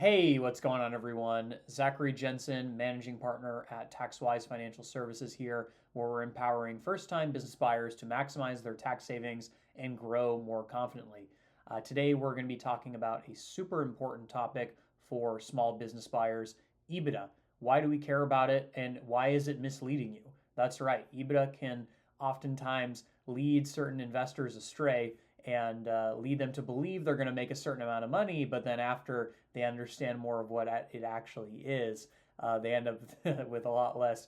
Hey, what's going on, everyone? Zachary Jensen, managing partner at TaxWise Financial Services here, where we're empowering first time business buyers to maximize their tax savings and grow more confidently. Today, we're going to be talking about a super important topic for small business buyers: EBITDA. Why do we care about it, and why is it misleading you? That's right, EBITDA can oftentimes lead certain investors astray and lead them to believe they're going to make a certain amount of money, but then after they understand more of what it actually is, they end up with a lot less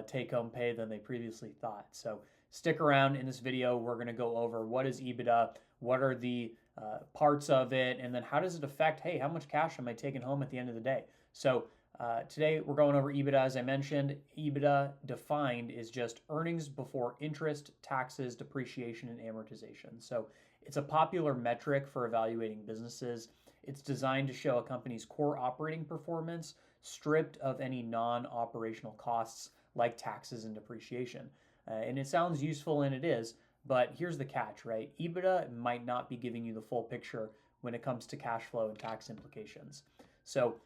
take-home pay than they previously thought. So stick around. In this video, we're going to go over what is EBITDA, what are the parts of it, and then how does it affect, hey, how much cash am I taking home at the end of the day? So today we're going over EBITDA. As I mentioned, EBITDA defined is just earnings before interest, taxes, depreciation, and amortization. So it's a popular metric for evaluating businesses. It's designed to show a company's core operating performance stripped of any non-operational costs like taxes and depreciation. And it sounds useful, and it is, but here's the catch, right? EBITDA might not be giving you the full picture when it comes to cash flow and tax implications. So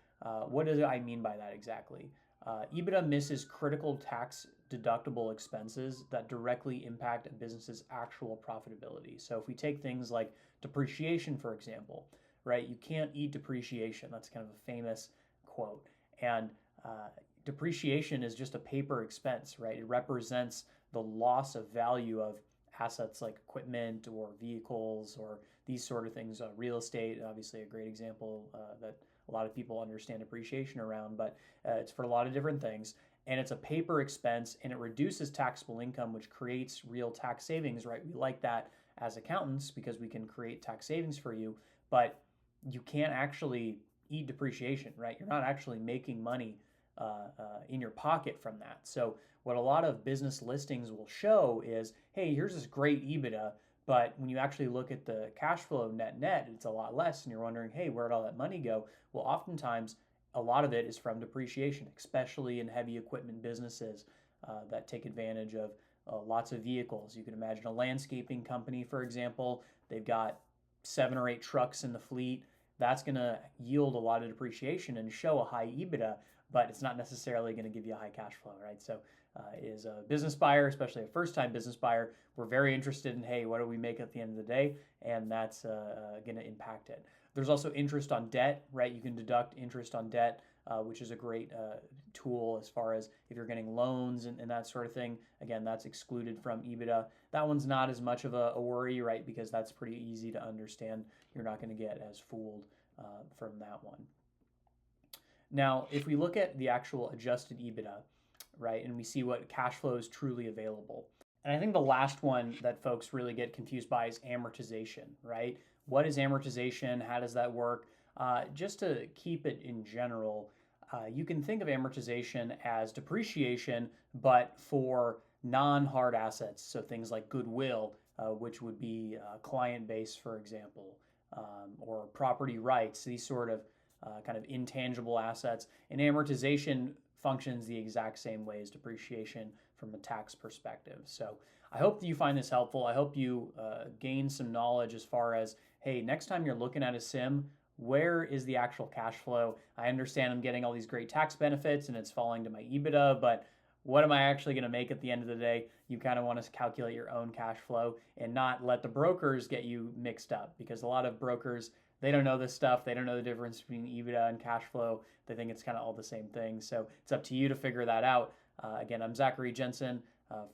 what do I mean by that exactly? EBITDA misses critical tax deductible expenses that directly impact a business's actual profitability. So if we take things like depreciation, for example, right? You can't eat depreciation. That's kind of a famous quote. And depreciation is just a paper expense, right? It represents the loss of value of assets like equipment or vehicles or these sort of things. Real estate, obviously, a great example that a lot of people understand depreciation around, but it's for a lot of different things. And it's a paper expense, and it reduces taxable income, which creates real tax savings, right? We like that as accountants because we can create tax savings for you, but you can't actually eat depreciation, right? You're not actually making money in your pocket from that. So what a lot of business listings will show is, hey, here's this great EBITDA, but when you actually look at the cash flow net, it's a lot less, and you're wondering, hey, where'd all that money go? Well, oftentimes, a lot of it is from depreciation, especially in heavy equipment businesses that take advantage of lots of vehicles. You can imagine a landscaping company, for example, they've got 7 or 8 trucks in the fleet. That's going to yield a lot of depreciation and show a high EBITDA, but it's not necessarily going to give you a high cash flow, right? So as a business buyer, especially a first-time business buyer, we're very interested in, hey, what do we make at the end of the day? And that's going to impact it. There's also interest on debt, right? You can deduct interest on debt, which is a great tool as far as if you're getting loans and that sort of thing. Again, that's excluded from EBITDA. That one's not as much of a worry, right? Because that's pretty easy to understand. You're not going to get as fooled from that one. Now, if we look at the actual adjusted EBITDA, right, and we see what cash flow is truly available. And I think the last one that folks really get confused by is amortization, right? What is amortization? How does that work? Just to keep it in general, you can think of amortization as depreciation, but for non-hard assets. So things like goodwill, which would be client base, for example, or property rights, these sort of kind of intangible assets. And amortization functions the exact same way as depreciation from a tax perspective. So I hope that you find this helpful. I hope you gain some knowledge as far as, hey, next time you're looking at a sim, where is the actual cash flow? I understand I'm getting all these great tax benefits and it's falling to my EBITDA, but what am I actually going to make at the end of the day? You kind of want to calculate your own cash flow and not let the brokers get you mixed up, because a lot of brokers, they don't know this stuff. They don't know the difference between EBITDA and cash flow. They think it's kind of all the same thing. So it's up to you to figure that out. Again, I'm Zachary Jensen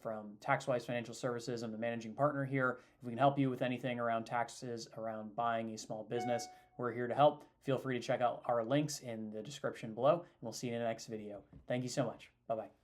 from TaxWise Financial Services. I'm the managing partner here. If we can help you with anything around taxes, around buying a small business, we're here to help. Feel free to check out our links in the description below, and we'll see you in the next video. Thank you so much. Bye-bye.